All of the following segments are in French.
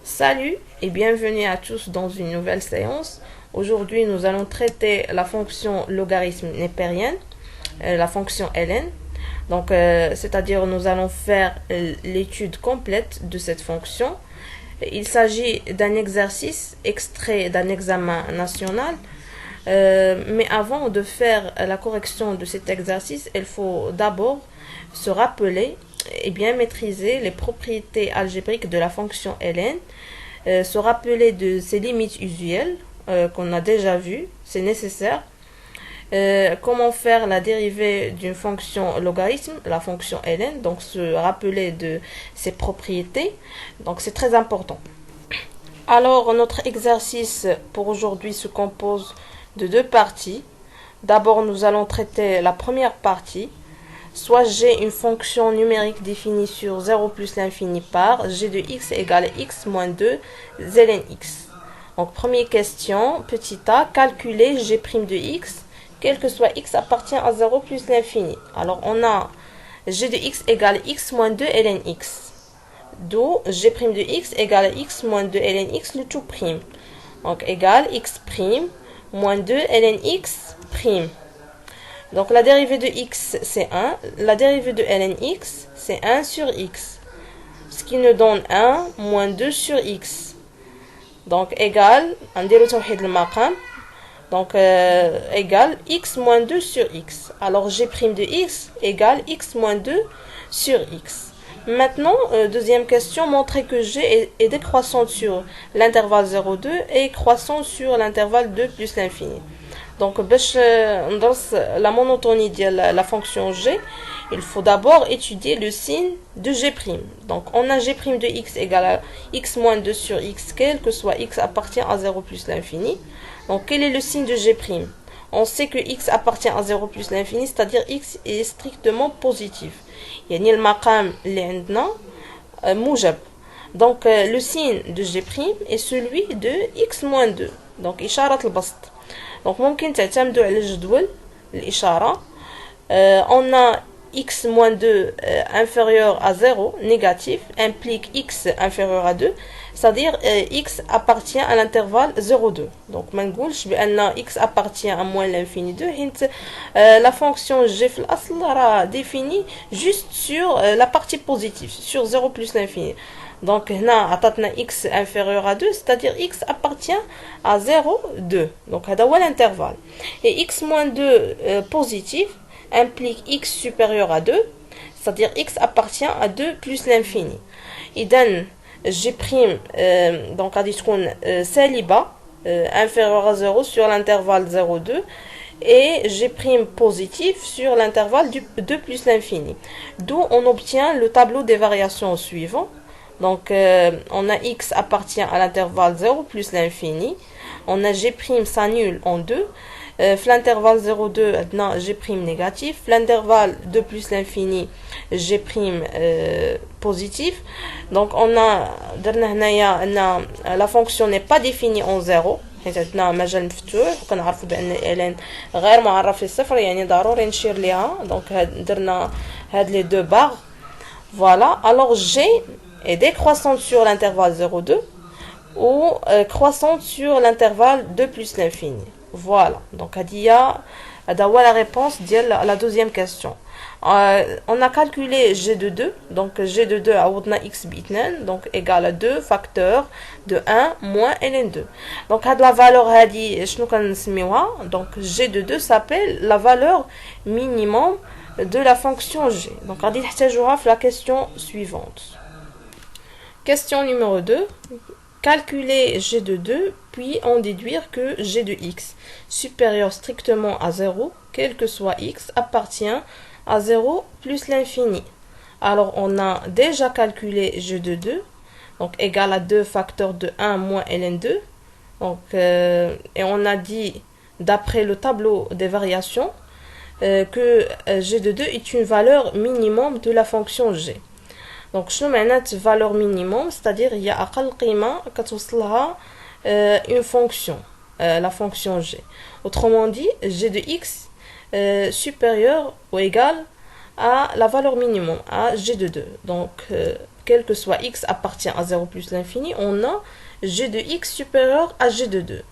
Salut et bienvenue à tous dans une nouvelle séance. Aujourd'hui, nous allons traiter la fonction logarithme népérienne, la fonction ln. Donc, c'est-à-dire nous allons faire l'étude complète de cette fonction. Il s'agit d'un exercice extrait d'un examen national. Mais avant de faire la correction de cet exercice, il faut d'abord se rappeler et bien maîtriser les propriétés algébriques de la fonction ln, se rappeler de ses limites usuelles qu'on a déjà vues, c'est nécessaire. Comment faire la dérivée d'une fonction logarithme, la fonction ln, donc se rappeler de ses propriétés, donc c'est très important. Alors notre exercice pour aujourd'hui se compose de deux parties. D'abord nous allons traiter la première partie. Soit j'ai une fonction numérique définie sur 0 plus l'infini par g de x égale x moins 2 ln x. Donc première question, petit a, calculer g' de x, quel que soit x appartient à 0 plus l'infini. Alors on a g de x égale x moins 2 ln x. D'où g' de x égale x moins 2 ln x le tout prime. Donc égale x prime moins 2 ln x prime. Donc la dérivée de x c'est 1, la dérivée de ln x c'est 1 sur x, ce qui nous donne 1 moins 2 sur x. Donc égale, donc égale x moins 2 sur x. Alors g' de x égale x moins 2 sur x. Maintenant, deuxième question, montrer que g est décroissante sur l'intervalle 0,2 et croissante sur l'intervalle 2 plus l'infini. Donc, dans la monotonie de la fonction g, il faut d'abord étudier le signe de g'. Donc, on a g' de x égale à x moins 2 sur x, quel que soit x appartient à 0 plus l'infini. Donc, quel est le signe de g'? On sait que x appartient à 0 plus l'infini, c'est-à-dire x est strictement positif. يعني المقام اللي عندنا موجب. Donc, le signe de g' est celui de x moins 2. Donc, إشارة البسط. Donc, ممكن تعتمدوا على الجدول الإشارة. On a x moins 2 inférieur à 0, négatif, implique x inférieur à 2, c'est-à-dire x appartient à l'intervalle 0,2. Donc, ما نقولش بأن x appartient à moins l'infini 2, حيت la fonction g في الأصل راه définie juste sur la partie positive, sur 0 plus l'infini. Donc, هنا عطاتنا x inférieur à 2, c'est-à-dire x appartient à 0, 2. Donc, هذا هو l'intervalle. Et x moins 2 positif implique x supérieur à 2, c'est-à-dire x appartient à 2 plus l'infini. إذن g' donc غادي تكون سالبة inférieur à 0 sur l'intervalle 0,2 et g' positif sur l'intervalle 2 plus l'infini. D'où on obtient le tableau des variations suivant. Donc, on a x appartient à l'intervalle 0 plus l'infini. On a g' s'annule en 2. L'intervalle 0,2, g' négatif. L'intervalle 2 plus l'infini, g' positif. Donc, on a la fonction n'est pas définie en 0. حيت عندنا مجال مفتوح وكنعرفوا بان ln غير معرف للصفر يعني ضروري نشير ليها. دونك درنا هاد لي دو باغ. Voilà. Alors g est décroissante sur l'intervalle 0,2 ou croissante sur l'intervalle 2 plus l'infini. Voilà. Donc, هذه la réponse de la deuxième question. On a calculé g de 2. Donc, g de 2 عوضنا x ب2. Donc, égale à 2 facteurs de 1 moins ln2. Donc, la valeur هذه شنو كنسميوها؟ Donc, g de 2 s'appelle la valeur minimum de la fonction g. Donc, غادي نحتاجوها في la question suivante. Question numéro 2. Calculer g de 2, puis en déduire que g de x, supérieur strictement à 0, quel que soit x, appartient à 0 plus l'infini. Alors, on a déjà calculé g de 2, donc égal à 2 facteurs de 1 moins ln2. Donc, et on a dit, d'après le tableau des variations, que g de 2 est une valeur minimum de la fonction g. Donc, شنو معنات valeur minimum, c'est-à-dire il y a أقل قيمة كتوصلها une fonction, la fonction g. Autrement dit, g de x supérieur ou égal à la valeur minimum, à g de 2. Donc, quel que soit x appartient à 0 plus l'infini, on a g de x supérieur à g de 2.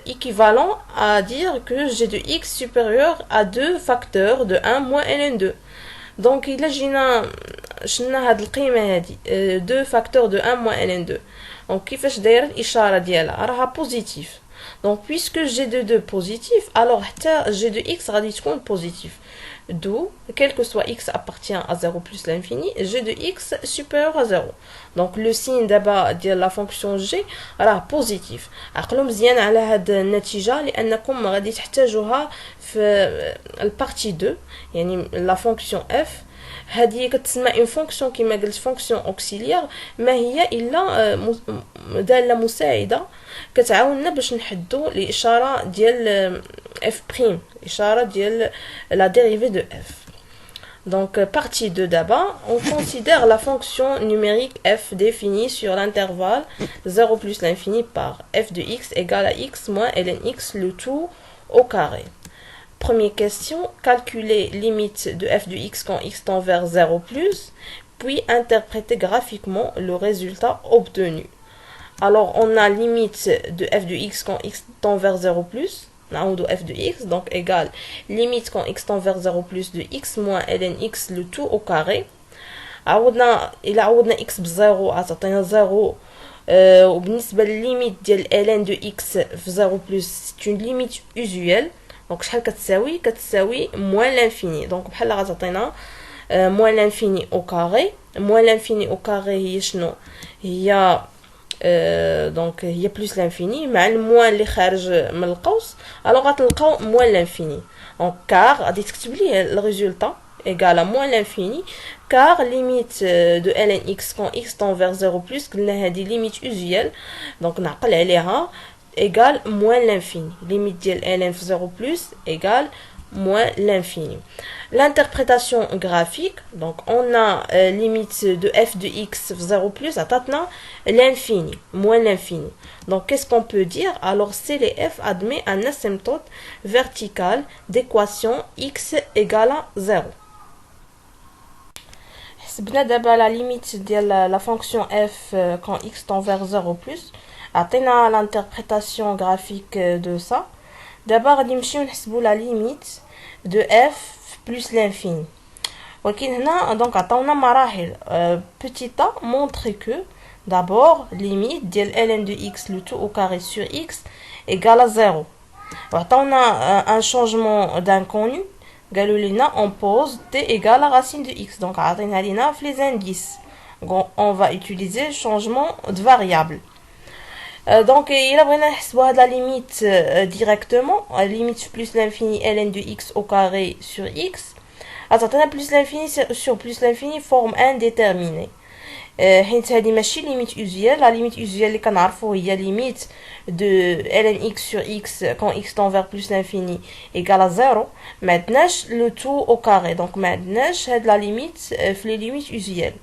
Équivalent à dire que g de x supérieur à 2 facteurs de 1 moins ln2. Donc il a شلنا هاد القيمه هادي 2 facteurs de 1 moins ln2. Donc كيفاش داير الاشاره ديالها راها بوزيتيف. Donc puisque g de 2 positif, alors g de x غادي تكون positif. D'où, quel que soit x appartient à 0 plus l'infini, g de x supérieur à 0. Donc le signe d'abord de la fonction g راه positif. عقلوا مزيان على هاد النتيجه لانكم غادي تحتاجوها في البارتي 2 يعني la fonction f. هذه كتسمى اون فونكسيون كما قلت فونكسيون اوكسيليير ما هي الا داله مساعده كتعاوننا باش نحدوا الاشاره ديال اف بريم الاشاره ديال لا dérivée de f. Donc partie 2 d'abord, on considère la fonction numérique f définie sur l'intervalle 0 plus l'infini par f de x égale à x moins ln x le tout au carré. Première question, calculer limite de f de x quand x tend vers 0 plus, puis interpréter graphiquement le résultat obtenu. Alors, on a limite de f de x quand x tend vers 0 plus, de f de x, donc égale limite quand x tend vers 0 plus de x moins ln x le tout au carré. Il a x بزيرو عطينا 0 وبالنسبة للليميت ديال ln de x في 0 plus c'est une limite usuelle. Donc شحال كتساوي moins l'infini. Donc بحال غتعطينا moins l'infini au carré. moins l'infini au carré هي شنو هي donc هي plus l'infini مع الموان اللي خارج من القوس. alors غتلقاو moins l'infini. donc car غادي تكتب ليه le résultat égale à moins l'infini car limite de ln x quand x tend vers 0 plus قلنا هذه limite usuelle donc نعقل عليها égale moins l'infini. Limite ديال ln في 0 plus égale moins l'infini. L'interprétation graphique, donc on a limite de f de x في 0 plus عطاتنا l'infini, moins l'infini. Donc qu'est-ce qu'on peut dire? Alors CLF admet un asymptote vertical d'équation x égale à 0. حسبنا دابا la limite ديال la fonction f quand x tend vers 0 plus. عطينا l'interprétation graphique de ça. D'abord غادي نمشيو نحسبوا la limite de f plus l'infini. ولكن هنا donc عطاونا مراحل. Petit a montre que d'abord limite ديال ln de x le tout au carré sur x égale à 0. وعطاونا un changement d'inconnu. قالوا لنا on pose t égale à racine de x. Donc عطينا لنا في les indices. On va utiliser changement de variable. Donc il a vraiment exposé la limite directement, la limite plus l'infini ln de x au carré sur x. Attends, plus l'infini sur plus l'infini forme indéterminée. حيت هذه ماشي limite usuelle. La limite usuelle اللي كنعرفوا هي limite de ln x sur x quand x tend vers plus l'infini égale à 0. ما عندناش le tout au carré. Donc ما عندناش هاد la limite في les limites usuelles.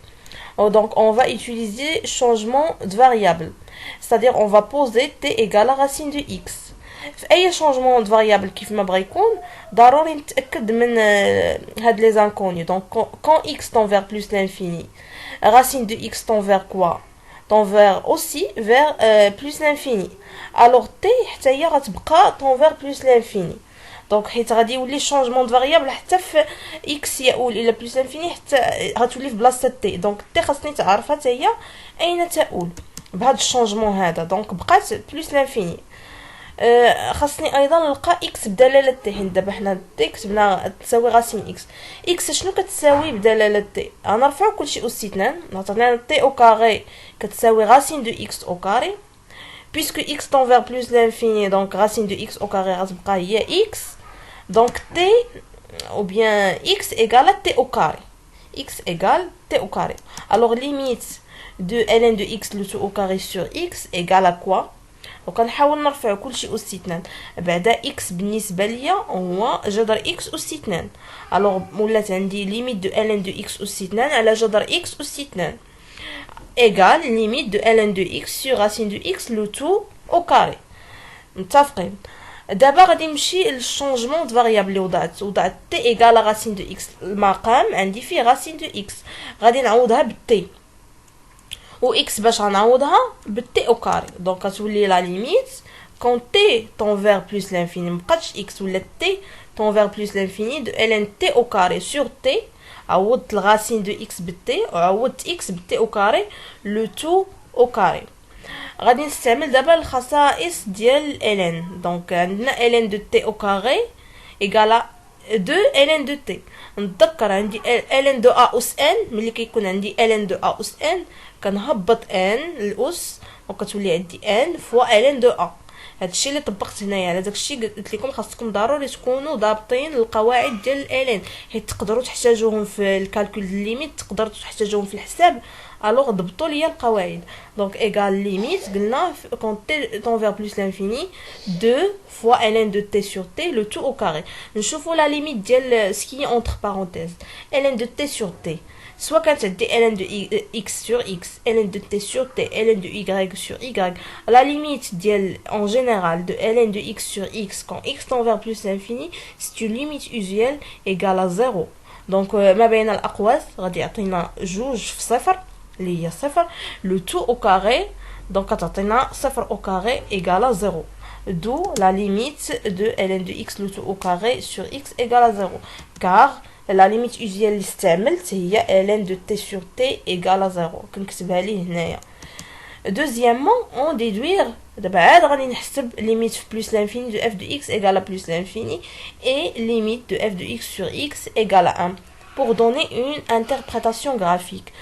Donc on va utiliser changement de variable. C'est-à-dire on va poser t égale à racine de x. في اي changement de variable كيف ما بغا يكون ضروري نتاكد من هاد les inconnus. Donc quand x tend vers plus l'infini, racine de x tend vers quoi? Tend vers aussi vers plus l'infini. Alors t حتى هي غتبقى tend vers plus l'infini. دونك حيت غادي يولي شونجمون دو فاريابل حتى في اكس يؤول الى بلس انفيني حتى غتولي في بلاصه تي. دونك تي خاصني تعرفها حتى هي اين تؤول بهذا الشونجمون هذا. دونك بقات بلس لانفيني. خاصني ايضا نلقى اكس بدلاله تي. حيت دابا حنا تي كتبنا تساوي غاسين اكس. اكس شنو كتساوي بدلاله تي؟ غنرفعوا كلشي اس 2. عطينا تي او كاري كتساوي غاسين دو اكس او كاري. puisque x tend vers plus l'infini, donc racine de x au carré غتبقى هي x. Donc t ou bien x égale à t au carré. X égale t au carré. Alors limite de ln de x le tout au carré sur x égale à quoi? Donc غنحاول نرفع كلشي أس 2. بعدا x بالنسبة ليا هو جذر x أس 2. Alors ولات عندي limite de ln de x أس 2 على جذر x أس 2 égale limite de ln de x sur racine de x le tout au carré. متفقين؟ دابا غادي نمشي للشونجمون د فاريابل اللي وضعت t égale racine de x. المقام عندي فيه racine de x غادي نعوضها بالتي. و x باش غنعوضها بالتي او كاري. دونك غتولي لا ليميت quand t tend vers plus l'infini مبقاتش x ولا t tend vers plus l'infini de ln t au carré sur t. عوضت الغاسين دو x بالتي وعوضت x بالتي او كاري لو تو او كاري. غادي نستعمل دابا الخصائص ديال ln. دونك عندنا ln دو t او كاري ايكالا 2 ln دو t. نتذكر عندي ln دو a اس n ملي كيكون عندي ln دو a اس n كنهبط n الاس وكتولي عندي n فوا ln دو a. هادشي اللي طبقت هنايا. على داكشي قلت لكم خاصكم ضروري تكونوا ضابطين القواعد ديال الالين حيت تقدروا تحتاجوهم في الكالكول ليميت تقدروا تحتاجوهم في الحساب. الوغ ضبطوا ليا القواعد. دونك ايغال ليميت قلنا كون تي طون فير بلس لانفيني 2 فوا ln دو t sur t لو تو او كاري. نشوفوا لا ليميت ديال سكي اونتر بارونتيز ln دو t sur t soit كانت عندي ln de x sur x, ln de t sur t, ln de y sur y. La limite ديال en général de ln de x sur x quand x tend vers plus l'infini, c'est une limite usuelle égale à 0. Donc ما بين الأقواس غادي يعطينا جوج في صفر اللي هي صفر لو تو au carré. donc غتعطينا صفر au carré égale à 0. D'où la limite de ln de x le tout au carré sur x égale à 0. Car la limite usuelle اللي استعملت هي ln de t sur t égale à 0. كنكتبها ليه هنايا. Deuxièmement, on déduire دابا عاد غادي نحسب limite plus l'infini de f de x égale à plus l'infini et limite de f de x sur x égale à 1 pour donner une interprétation graphique.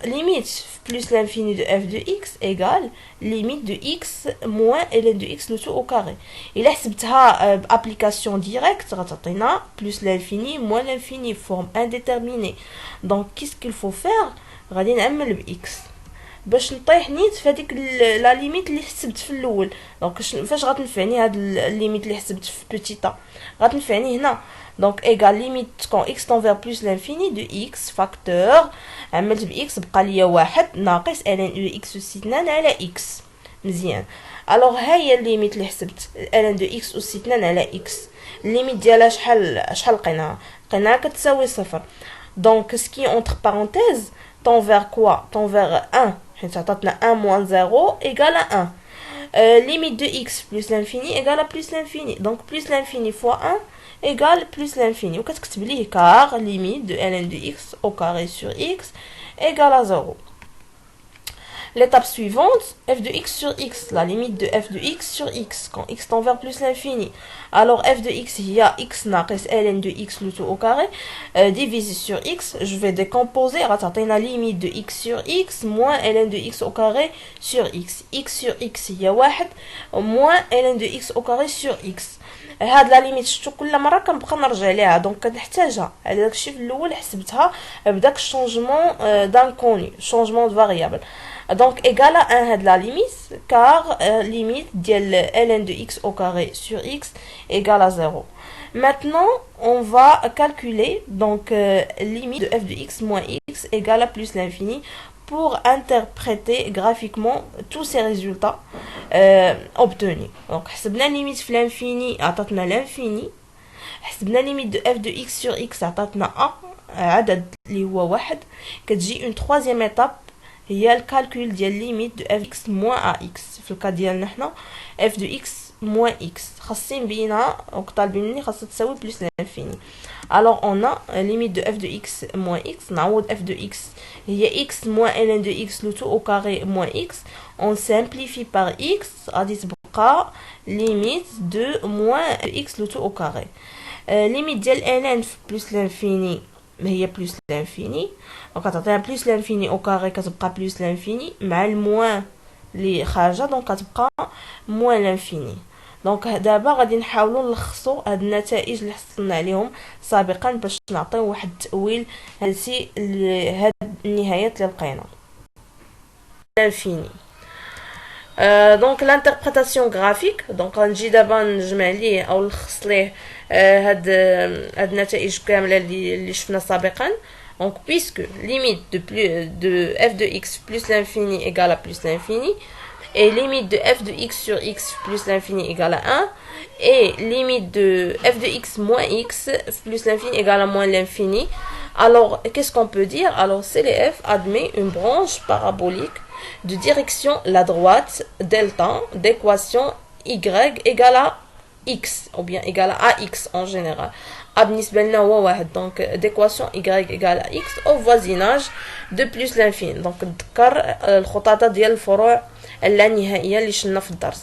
Limite plus l'infini de f de x égale limite de x moins ln de x le tout au carré. إلا حسبتها بapplication directe غتعطينا plus l'infini moins l'infini forme indéterminée. Donc qu'est-ce qu'il faut faire؟ غادي نعمل ب x باش نطيح نيت في هذيك لا ليميت اللي حسبت في الاول. دونك فاش غتنفعني هاد الليميت اللي حسبت في بوتيتا غتنفعني هنا. دونك ايغال ليميت كون اكس تون فير بلس لانفيني دو اكس فاكتور عملت ب اكس بقى ليا واحد ناقص ln دو اكس اس 2 على اكس. مزيان. الوغ ها هي الليميت اللي حسبت ln دو اكس اس 2 على اكس. الليميت ديالها شحال لقيناها كتساوي صفر. دونك سكي اونتر بارونتيز tend vers quoi? tend vers 1 حيت عطاتنا 1 moins 0 égale à 1. Limite de x plus l'infini égale à plus l'infini. Donc plus l'infini fois 1 égale plus l'infini. وكتكتب ليه car limite de ln de x au carré sur x égale à 0. L'étape suivante, f de x sur x, la limite de f de x sur x, quand x tend vers plus l'infini. Alors f de x, il y a x ناقص ln de x le tout au carré, divisé sur x, je vais décomposer, la limite de x sur x, moins ln de x au carré sur x. x sur x, il y a 1, moins ln de x au carré sur x. هاد لا ليميت شفتو كل مره كنبقى نرجع ليها. دونك كنحتاجها على داكشي في الاول حسبتها بداك الشونجمون دانكوني شونجمون دو فاريابل. Donc égale à 1 de la limite car limite de ln de x au carré sur x égale à 0. Maintenant on va calculer donc limite de f de x moins x égale à plus l'infini pour interpréter graphiquement tous ces résultats obtenus. Donc حسبنا limite في l'infini عطاتنا l'infini. حسبنا limite de f de x sur x عطاتنا a عدد اللي هو واحد. كتجي une troisième étape هي الكالكول ديال ليميت دو اف اكس موان ا اكس. في الكا ديالنا حنا اف دو اكس موان اكس خاصين بينا وطالبين مني خاصها تساوي بلس لانفيني. الوغ اون ليميت دو اف دو اكس موان اكس نعوض اف دو اكس هي اكس موان ln دو اكس لو تو او كاري موان اكس. اون سامبليفي بار اكس غادي تبقى ليميت دو موان اكس لو تو او كاري. ليميت ديال ln بلس لانفيني هي بلس لانفيني. دونك غتعطينا بلس لانفيني او كاري كتبقى بلس لانفيني مع الموان اللي خارجه دونك كتبقى موان لانفيني. دونك دابا غادي نحاولوا نلخصوا هاد النتائج اللي حصلنا عليهم سابقا باش نعطيو واحد التاويل هاد النهايات اللي لقينا. لانفيني دونك l'interprétation graphique. دونك غنجي دابا نجمع ليه او نلخص ليه هاد النتائج كامله اللي شفنا سابقا. Donc puisque limite de f de x plus l'infini égale à plus l'infini et limite de f de x sur x plus l'infini égale à 1 et limite de f de x moins x plus l'infini égale à moins l'infini. Alors, qu'est-ce qu'on peut dire? Alors, CLF admet une branche parabolique de direction la droite delta d'équation y égale à x ou bien égale à ax en général. بالنسبة لنا هو واحد donc d'équation y égale à x au voisinage de plus l'infini. donc نذكر الخطاطة ديال الفروع اللانهائية اللي شلنا في الدرس.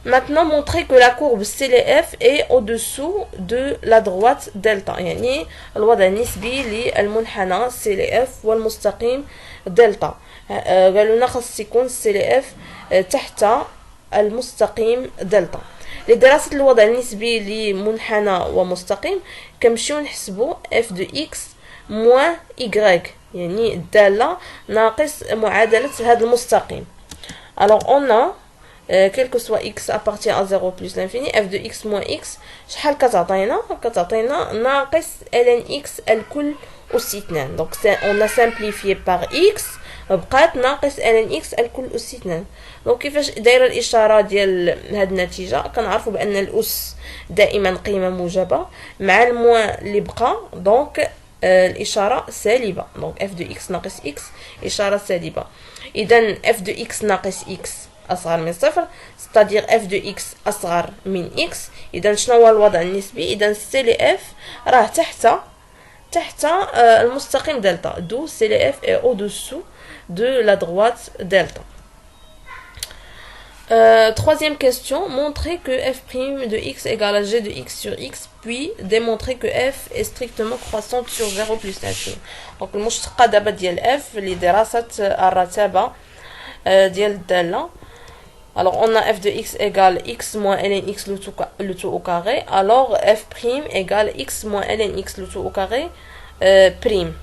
Maintenant, montrer que la courbe CLF est au-dessous de la droite delta. يعني الوضع النسبي للمنحنى CLF والمستقيم دلتا. قالوا لنا خاص يكون CLF تحت المستقيم دلتا. لدراسة الوضع النسبي لمنحنى ومستقيم كنمشيو نحسبو f de x moins y يعني الدالة ناقص معادلة هذا المستقيم. Alors on a quel que soit x appartient à 0 plus l'infini f de x moins x شحال كتعطينا ناقص ln x الكل أس 2. donc on a simplifié par x بقات ناقص ln x الكل أس 2. دونك كيفاش دايره الاشاره ديال هاد النتيجه كنعرفوا بان الاس دائما قيمه موجبه مع الموان اللي بقى دونك الاشاره سالبه. دونك f de x ناقص x اشاره سالبه. اذا f de x ناقص x اصغر من صفر c'est-à-dire f de x اصغر من x. اذا شنو هو الوضع النسبي؟ اذا CLF راه تحت المستقيم دلتا d'où CLF est au-dessous de la droite delta. Troisième question, montrer que f' de x égale à g de x sur x, puis démontrer que f est strictement croissante sur 0 plus l'infini. Donc المشتقة دابا ديال f لدراسة الرتابة ديال الدالة. Alors on a f de x égale x moins ln x le tout au carré. Alors f' égale x moins ln x le tout au carré prime.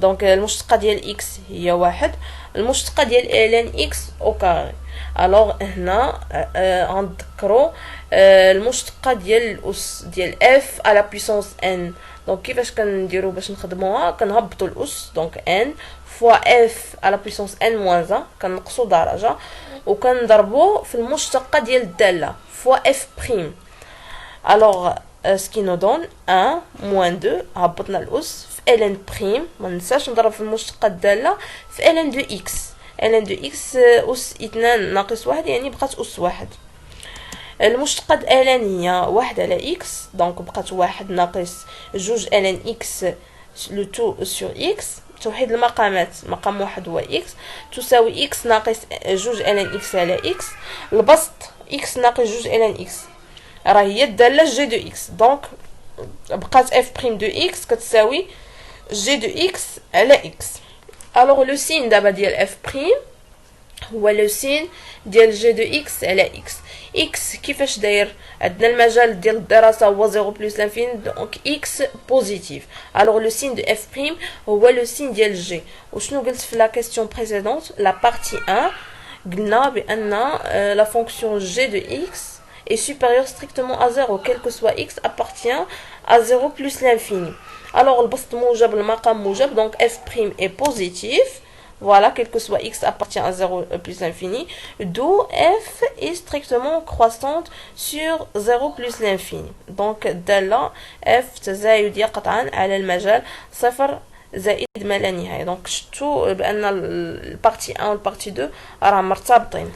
Donc المشتقة ديال x هي واحد، المشتقة ديال ln x au carré. alors هنا غنذكروا المشتقة ديال الأس ديال f à la puissance n. donc كيفاش كنديروا باش نخدموها؟ كنهبطوا الأس donc n fois f à la puissance n moins 1 كنقصوا درجة وكنضربوا في المشتقة ديال الدالة fois f'. alors ce qui nous donne 1 moins 2 هبطنا الأس في ln prime. ما ننساش نضرب في المشتقة الدالة في ln de x. ln de x أس 2 ناقص 1 يعني بقات أس 1. المشتقة ln هي 1 على x دونك بقات 1 ناقص 2 ln x لو تو سور x. توحيد المقامات مقام 1 هو x تساوي x ناقص 2 ln x على x. البسط x ناقص 2 ln x راه هي الدالة g de x. دونك بقات f' de x كتساوي g de x على x. alors le signe دابا ديال f' هو لو سين ديال g de x على x. x كيفاش داير؟ عندنا المجال ديال الدراسة هو 0 بلس لانفيني دونك x بوزيتيف. alors le signe de f' هو لو سين ديال g. وشنو قلت في لا كيسيون بريسيدونت لا بارتي 1 قلنا بان la fonction g de x est supérieure strictement à 0 quel que soit x appartient à 0 plus l'infini. alors البسط موجب المقام موجب donc f' est positif. voilà quel que soit x appartient à 0 plus l'infini d'où f est strictement croissante sur 0 plus l'infini. donc الدالة f تزايدية قطعا على المجال صفر زائد ما لا نهاية. donc شفتوا بأن البارتي 1 والبارتي 2 راه مرتبطين.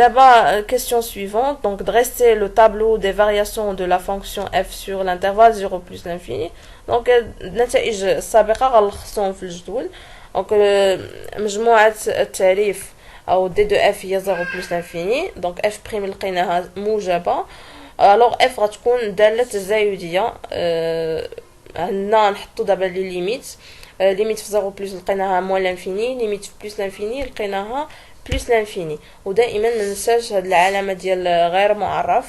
D'abord, question suivante. Donc, dresser le tableau des variations de la fonction f sur l'intervalle 0 plus l'infini. donc النتائج السابقة غنلخصوهم في الجدول. donc مجموعة التعريف أو d de f هي 0 plus l'infini. donc f' لقيناها موجبة. alors f غتكون دالة تزايدية. هنا نحطو دابا لي ليميت. ليميت في 0 plus لقيناها moins l'infini. ليميت في plus l'infini لقيناها plus l'infini. ودائما ما ننساش هاد العلامه ديال غير معرف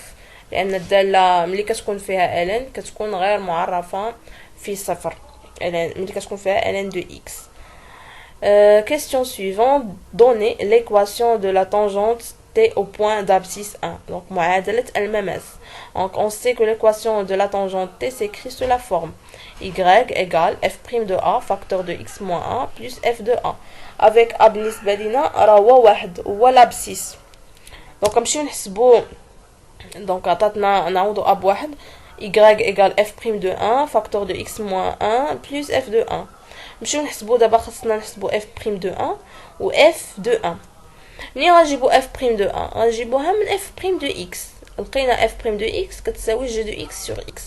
لان الداله ملي كتكون فيها ln كتكون غير معرفه في صفر ملي كتكون فيها ln de x. question suivante. donner l'équation de la tangente t au point d'abscisse 1. donc معادله المماس. donc on sait que l'équation de la tangente t s'écrit sous la forme y égale f' de a facteur de x moins 1 plus f de a avec a بالنسبة لينا راه هو واحد هو لابسيس. دونك نمشيو نحسبو. دونك عطاتنا نعوضو ا بواحد y égale f' de 1 facteur de x moins 1 plus f de 1. نمشيو نحسبو دابا خاصنا نحسبو f' de 1 و f de 1. ملي غنجيبو f' de 1 غنجيبوها من f' de x. لقينا f' de x كتساوي g de x sur x.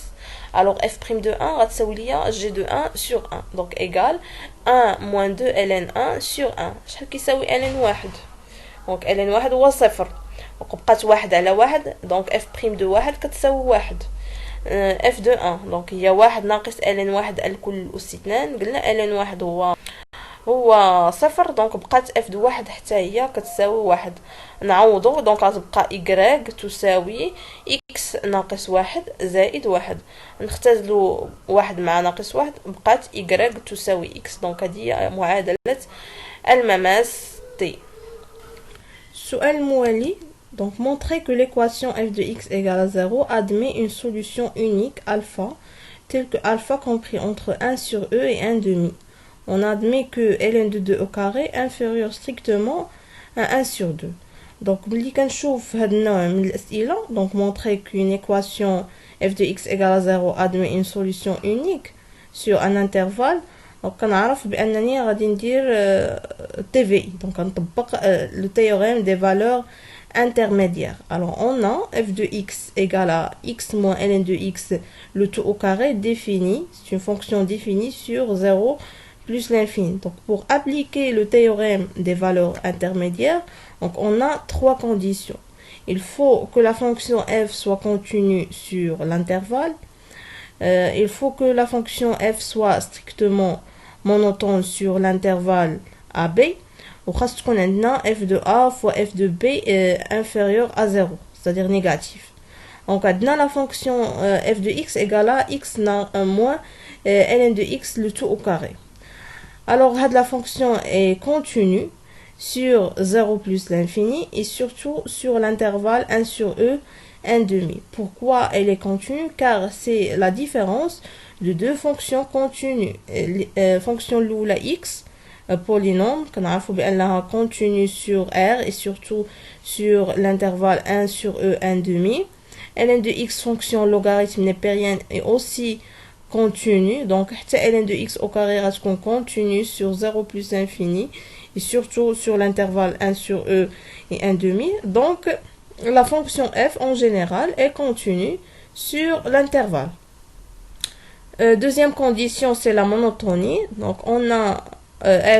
Alors f' de 1 غتساوي ليا g de 1 sur 1. Donc égale 1 moins 2 ln 1 sur 1. شحال كيساوي ln 1. Donc ln 1 هو صفر. وبقات واحد على واحد. Donc f' de 1 كتساوي واحد. f de 1 donc هي واحد ناقص ln 1 الكل أس 2. قلنا ln 1 هو صفر. دونك بقات f de 1 حتى هي كتساوي واحد. نعوضو دونك غتبقى y تساوي x ناقص 1 زائد 1. نختزلو واحد مع ناقص 1 بقات y تساوي x. دونك هذه معادلة المماس t. السؤال الموالي. Donc, montrer que l'équation f de x égale à 0 admet une solution unique alpha, telle que alpha compris entre 1 sur e et 1 demi. On admet que ln de 2 au carré inférieur strictement à 1 sur 2. Donc, ملي كنشوف هاد النوع من الأسئلة, donc montrer qu'une équation f de x égale à 0 admet une solution unique sur un intervalle. Donc, كنعرف بأنني غادي ندير TVI. Donc, كنطبق le théorème des valeurs intermédiaire. Alors, on a f de x égale à x moins ln de x, le tout au carré défini. C'est une fonction définie sur 0 plus l'infini. Donc, pour appliquer le théorème des valeurs intermédiaires, donc on a trois conditions. Il faut que la fonction f soit continue sur l'intervalle. Il faut que la fonction f soit strictement monotone sur l'intervalle AB. وخاص تكون عندنا f de a fois f de b inférieur à 0, c'est-à-dire négatif. Donc عندنا la fonction f de x égale à x moins ln de x le tout au carré. Alors la fonction est continue sur 0 plus l'infini et surtout sur l'intervalle 1 sur e 1 demi. Pourquoi elle est continue? Car c'est la différence de deux fonctions continues. Fonction l'oula x polynôme كنعرفوا بأنها continue sur R et surtout sur l'intervalle 1 sur E 1 demi. ln de x fonction logarithme népérienne est aussi continue. Donc ln de x au carré غتكون continue sur 0 plus infini et surtout sur l'intervalle 1 sur E et 1 demi. Donc la fonction f en général est continue sur l'intervalle. Deuxième condition, c'est la monotonie. Donc on a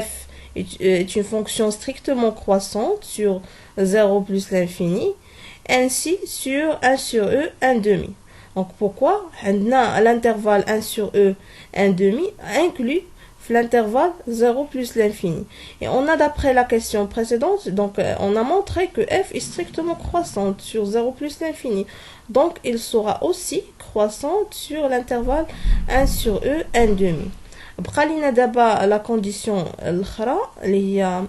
f est une fonction strictement croissante sur 0 plus l'infini, ainsi sur 1 sur e 1 demi. Donc pourquoi? L'intervalle 1 sur e 1 demi inclut l'intervalle 0 plus l'infini. Et on a d'après la question précédente, donc on a montré que f est strictement croissante sur 0 plus l'infini. Donc il sera aussi croissante sur l'intervalle 1 sur e 1 demi. بقى لينا دابا la condition الاخرى اللي هي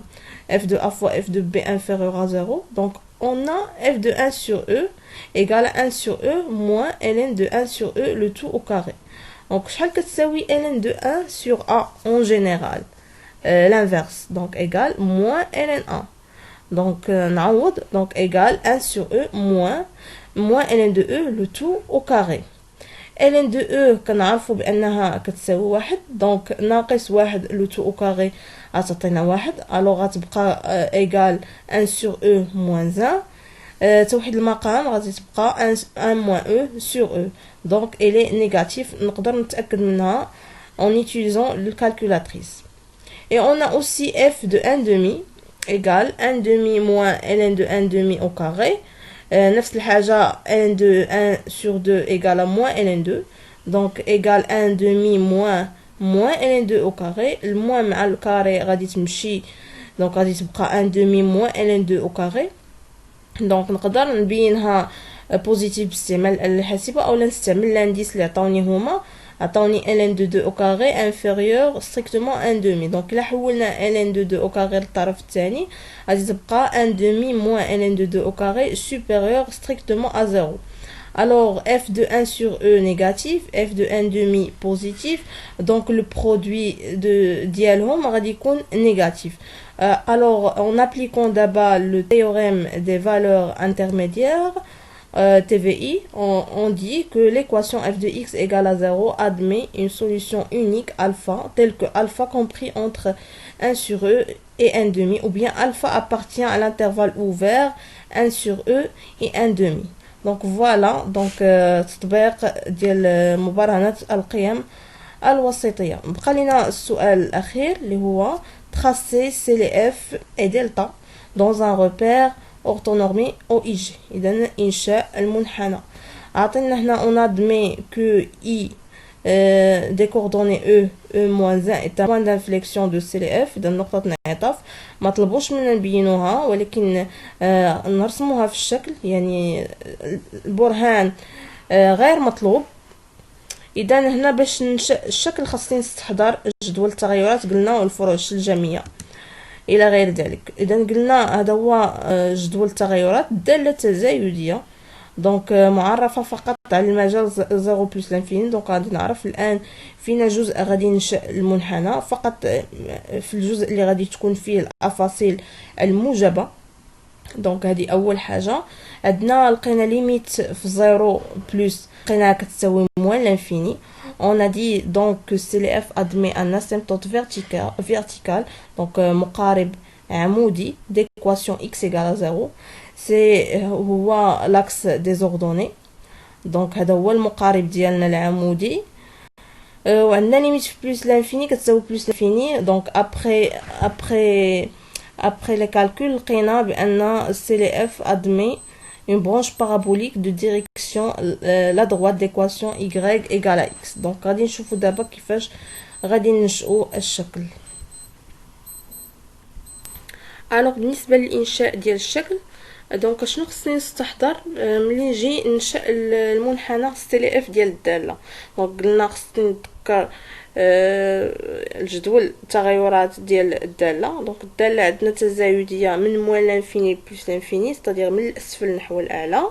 f de a fois f de b inférieur à 0. Donc on a f de 1 sur e égale à 1 sur e moins ln de 1 sur e le tout au carré. Donc شحال كتساوي ln de 1 sur a en général, l'inverse, donc égale moins ln1. Donc نعوض, donc égale 1 sur e moins ln de e le tout au carré. ln de e كنعرفوا بانها كتساوي واحد. دونك ناقص واحد لو تو او كاري غتعطينا واحد. الوغ غتبقى ايغال 1 سور e moins 1. توحيد المقام غادي تبقى 1 moins e sur e. Donc elle est négative. نقدر نتاكد منها en utilisant le calculatrice. Et on a aussi f de 1 demi égale 1 demi moins ln de 1 demi au carré. نفس الحاجة ln de 1 sur 2 égale à moins ln 2. Donc égale 1 demi moins ln 2 au carré. Le moins مع le carré غادي تمشي. Donc غادي تبقى 1 demi moins ln 2 au carré. Donc نقدر نبينها بوزيتيف باستعمال الحاسبة أو نستعمل الانديس اللي عطاوني هما. عطاوني ln de 2 au carré inférieur strictement 1 demi. Donc إلا حولنا ln de 2 au carré للطرف الثاني غادي تبقى 1 demi moins ln de 2 au carré supérieur strictement à 0. Alors f de 1 sur e négatif, f de 1 demi positif. Donc le produit de ديالهم غادي يكون négatif. Alors en appliquant d'abord le théorème des valeurs intermédiaires, TVI, on dit que l'équation f de x égale à 0 admet une solution unique alpha, telle que alpha compris entre 1 sur e et 1 demi, ou bien alpha appartient à l'intervalle ouvert 1 sur e et 1 demi. Donc voilà, donc تطبيق ديال مبرهنة القيم الوسيطية. بقى لنا السؤال الأخير اللي هو tracer CLF et delta dans un repère orthonormé OIG. إذا إنشاء المنحنى. عطينا هنا on admet que I des coordonnées E-1 est un point d'inflexion de CLF. إذا نقطة انعطاف ما طلبوش منا نبينوها ولكن نرسموها في الشكل، يعني البرهان غير مطلوب. إذا هنا باش ننشأ الشكل خاصني نستحضر جدول التغيرات قلنا والفروع الجميع إلى غير ذلك. إذا قلنا هذا هو جدول التغيرات الدالة التزايدية، دونك معرفة فقط على المجال 0 بلس لانفيني. دونك غادي نعرف الآن فينا جزء غادي ننشأ المنحنى فقط في الجزء اللي غادي تكون فيه الأفاصيل الموجبة. دونك هذه أول حاجة. عندنا لقينا ليميت في 0 بلس لقيناها كتساوي موان لانفيني. On a dit donc que CLF admet un asymptote vertical, donc مقارب عمودي d'équation x égale à 0. C'est هو l'axe des ordonnées. donc هذا هو المقارب ديالنا العمودي. وعندنا ليميت في بلس لانفيني كتساوي بلس لانفيني. donc après les calculs لقينا بأن CLF admet une branche parabolique de direction la droite d'équation y égale à x. donc غادي نشوفوا دابا كيفاش غادي ننشئوا الشكل. الوغ بالنسبه للانشاء ديال الشكل، دونك شنو خصني نستحضر ملي نجي ننشأ المنحنى CLF ديال الداله. دونك قلنا خصني نذكر الجدول التغيرات ديال الداله. دونك الداله عندنا تزايديه من موان لانفيني بلس لانفيني، ستادير من الاسفل نحو الاعلى.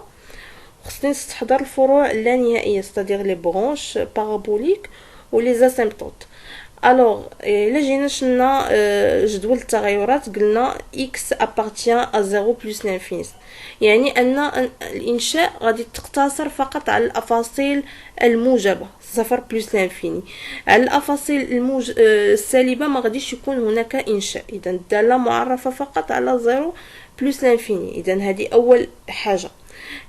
خصني نستحضر الفروع اللانهائيه، ستادير لي برونش بارابوليك و لي اسيمبتوت. الوغ الا جينا شلنا جدول التغيرات قلنا x appartient à 0 plus l'infini، يعني ان الانشاء غادي تقتصر فقط على الافاصيل الموجبه 0 plus l'infini. على الافاصيل السالبه ما غاديش يكون هناك انشاء. اذا الداله معرفه فقط على 0 plus l'infini. اذا هذه اول حاجه.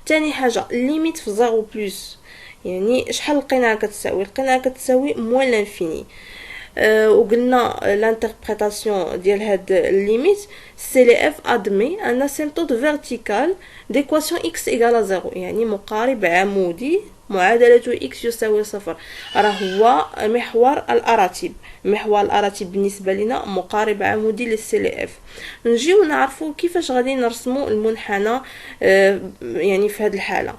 ثاني حاجه ليميت في 0 plus، يعني شحال لقيناها كتساوي؟ لقيناها كتساوي موان لانفيني. وقلنا l'interprétation ديال هاد الليميت CLF admet un asymptote vertical d'équation x égale à 0، يعني مقارب عمودي معادلة x يساوي 0 راه هو محور الأراتب. محور الأراتب بالنسبة لنا مقارب عمودي للCLF. نجيو نعرفو كيفاش غادي نرسمو المنحنى يعني في هاد الحالة.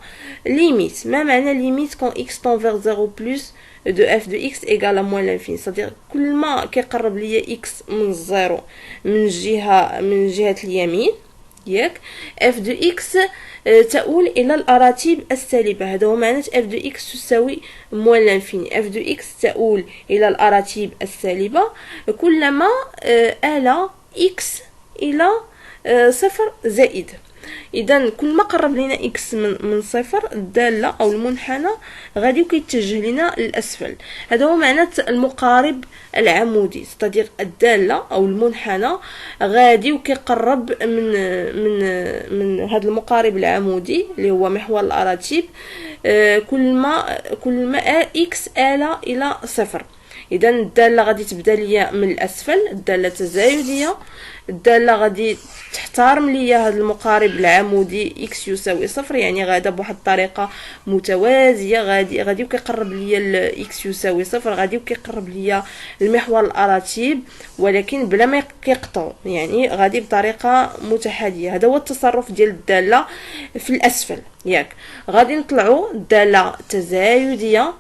ليميت، ما معنى ليميت quand x tend vers 0 plus de f de x égale à moins l'infini؟ c'est-à-dire كل ما كيقرب ليا x من الزيرو من جهة اليمين ياك f de x تؤول إلى الأراتب السالبة. هذا هو معنى f de x تساوي moins l'infini. f de x تؤول إلى الأراتب السالبة كلما آل x إلى صفر زائد. اذا كل ما قرب لنا x من صفر الداله او المنحنى غادي كيتجه لنا للاسفل. هذا هو معنى المقارب العمودي، ستادير الداله او المنحنى غادي وكيقرب من هذا المقارب العمودي اللي هو محور الاراتب كل ما x آل الى صفر. اذا الداله غادي تبدا ليا من الاسفل، الداله التزايديه. الداله غادي تحترم ليا هذا المقارب العمودي x يساوي صفر، يعني غادا بواحد الطريقه متوازيه غادي وكيقرب ليا x يساوي صفر، غادي وكيقرب ليا المحور الاراتب ولكن بلا ما يقطعوا، يعني غادي بطريقه متحاديه. هذا هو التصرف ديال الداله في الاسفل ياك. غادي نطلعوا الداله تزايديه،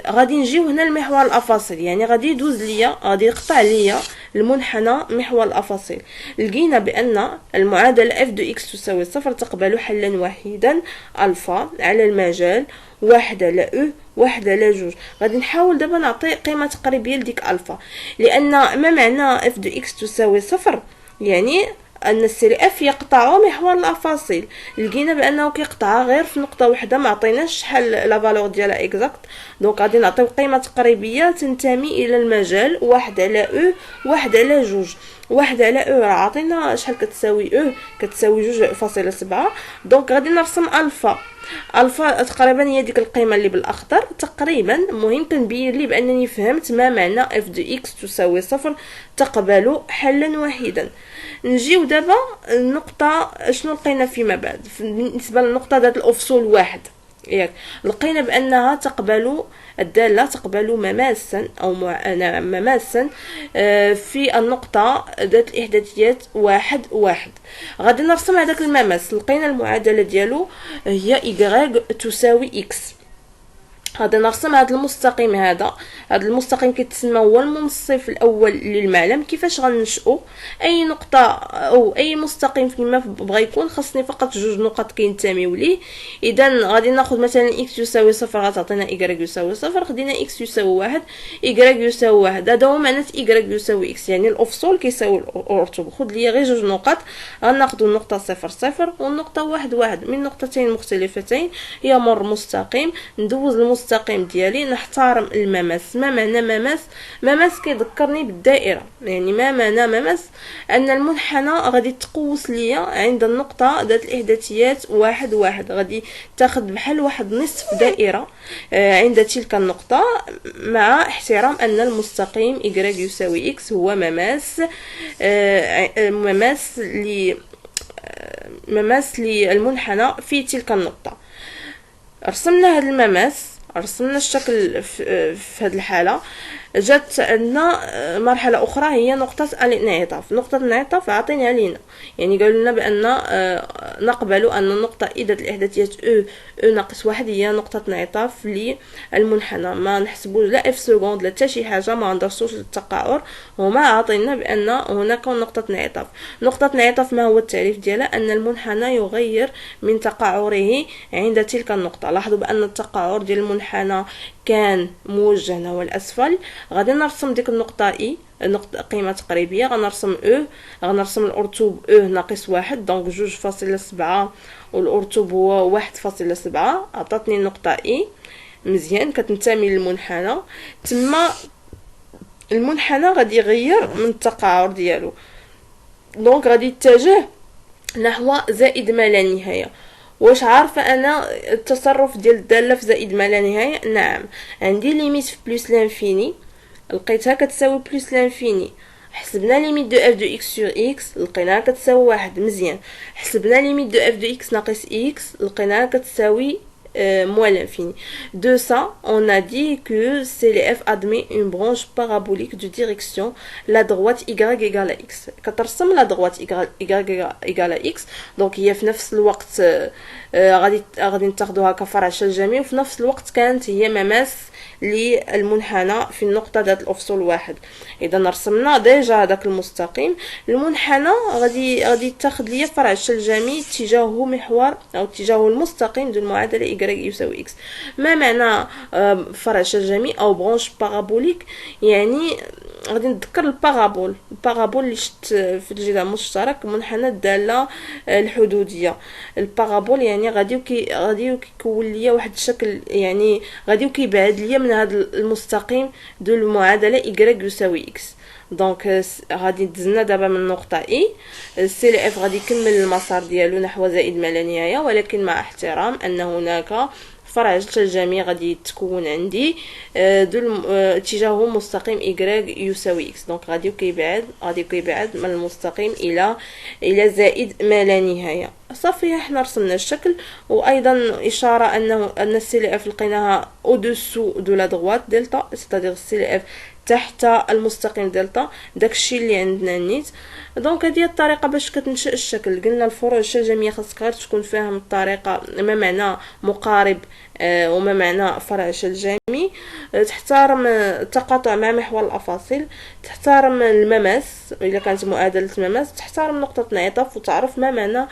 غادي نجيو هنا المحور الافاصيل، يعني غادي يدوز ليا غادي يقطع ليا المنحنى محور الافاصيل. لقينا بان المعادله f de x تساوي صفر تقبل حلا واحدا الفا على المجال واحدة لا او واحدة لا جوج. غادي نحاول دابا نعطي قيمه تقريبيه لديك الفا، لان ما معنى f de x تساوي صفر يعني ان السي اف يقطع محور الافاصيل، لقينا بانه كيقطع غير في نقطه واحده، ما عطيناش شحال لا فالور ديالها اكزاكت. دونك غادي نعطيو قيمه تقريبيه تنتمي الى المجال 1 على او 1 على 2. 1 على او راه عطينا شحال كتساوي او، كتساوي 2.7. دونك غادي نرسم الفا. الفا تقريبا هي ديك القيمه اللي بالاخضر تقريبا. المهم كنبين لي بانني فهمت ما معنى اف دو اكس تساوي 0 تقبل حلا واحدا. نجيو دابا النقطه شنو لقينا فيما بعد بالنسبه للنقطه ذات الافصول واحد. ياك لقينا بانها تقبل الداله تقبل مماسا او مماسا في النقطه ذات الاحداثيات 1 1. غادي نرسم هذاك المماس. لقينا المعادله ديالو هي y تساوي x. غادي نرسم هذا المستقيم. هذا المستقيم كيتسمى هو المنصف الاول للمعلم. كيفاش غننشئو اي نقطه او اي مستقيم فيما بغى يكون؟ خاصني فقط جوج نقط كينتميو ليه. اذا غادي ناخذ مثلا x يساوي 0 غتعطينا y يساوي 0. خدينا x يساوي 1 y يساوي 1. هذا هو معنى y يساوي x، يعني الافصول كيساوي الارتب. خذ لي غير جوج نقط، غناخذوا النقطه 0 0 والنقطه 1 1 من نقطتين مختلفتين يمر مستقيم. ندوز المستقيم ديالي، نحترم المماس. ما معنى مماس؟ مماس كيذكرني بالدائره. يعني ما معنى مماس؟ ان المنحنى غادي تقوس ليا عند النقطه ذات الاحداثيات 1 1. غادي تاخذ بحال واحد نصف دائره عند تلك النقطه، مع احترام ان المستقيم y يساوي x هو مماس للمنحنى في تلك النقطه. رسمنا هذا المماس، رسمنا الشكل في هذه الحاله. جات عندنا مرحله اخرى هي نقطه الانعطاف. نقطه الانعطاف عطيناها لينا، يعني قالوا لنا بان نقبل ان النقطه اذا الاحداثيات او ناقص 1 هي نقطه انعطاف للمنحنى. ما نحسبوا لا اف سكوند لا حتى شي حاجه، ما ندرسوش التقعر. هما عطينا بان هناك نقطه انعطاف. نقطه انعطاف ما هو التعريف ديالها؟ ان المنحنى يغير من تقعره عند تلك النقطه. لاحظوا بان التقعر ديال المنحنى كان موجه نحو الاسفل. غادي نرسم ديك النقطه اي، نقطه قيمه تقريبيه. غنرسم غنرسم الارتوب ناقص 1، دونك 2.7 والارتوب هو 1.7. عطاتني النقطه اي مزيان كتنتمي للمنحنى. تما المنحنى غادي يغير من التقعر ديالو، دونك غادي يتجه نحو زائد ما لا نهايه. واش عارفه انا التصرف ديال الداله في زائد ما لا نهايه؟ نعم، عندي ليميت في بلس لانفيني لقيتها كتساوي بلس لانفيني. حسبنا ليميت دو اف دو اكس سور اكس لقيناها كتساوي 1. مزيان. حسبنا ليميت دو اف دو اكس ناقص اكس لقيناها كتساوي moins l'infini. De ça, on a dit que CLF admet une branche parabolique de direction la droite y égale à x. كترسم la droite y égale à x، donc هي في نفس الوقت غادي نتاخدوها كفرع شلجمي، وفي نفس الوقت كانت هي مماس للمنحنى في النقطه ذات الافصول 1. اذا رسمنا ديجا هذاك المستقيم. المنحنى غادي تاخذ ليا فرع الشلجمي اتجاهه محور او اتجاهه المستقيم ديال المعادله y يساوي x. ما معنى فرع شلجمي او برونش بارابوليك؟ يعني غادي نذكر البارابول اللي شفت في الجدار المشترك منحنى الداله الحدوديه. البارابول يعني غادي كيكون ليا واحد الشكل، يعني غادي كيبعد ليا من هذا المستقيم ديال المعادله y يساوي x. دونك غادي دزنا دابا من النقطه اي. السي ال اف غادي يكمل المسار ديالو نحو زائد ما لا نهايه، ولكن مع احترام ان هناك فرع الجميع غادي تكون عندي اتجاهه مستقيم y يساوي x. دونك غادي كيبعد من المستقيم الى زائد ما لا نهايه. صافي احنا رسمنا الشكل. وايضا اشاره ان السي ال اف لقيناها او دوسو دو لا دروات دلتا، c'est-à-dire السي ال اف تحت المستقيم دلتا. داكشي اللي عندنا نيت. دونك هذه الطريقه باش كتنشئ الشكل. قلنا الفروع الشلجميه خاصك غير تكون فاهم الطريقه، ما معنى مقارب وما معنى فرع شلجمي. تحترم التقاطع مع محور الأفاصيل، تحترم المماس إذا كانت معادلة المماس، تحترم نقطة انعطاف، وتعرف ما معنى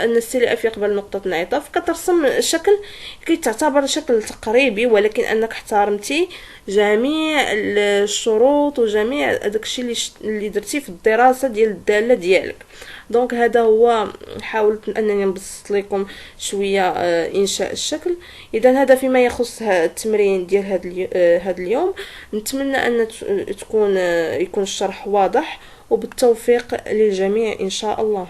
أن السي يقبل نقطة انعطاف. كترسم شكل كي تعتبر شكل تقريبي، ولكن أنك احترمتي جميع الشروط وجميع داكشي اللي درتي في الدراسة ديال الدالة ديالك. دونك هذا هو، حاولت انني نبسط لكم شويه انشاء الشكل. اذا هذا فيما يخص التمرين ديال هذا اليوم. نتمنى ان يكون الشرح واضح، وبالتوفيق للجميع ان شاء الله.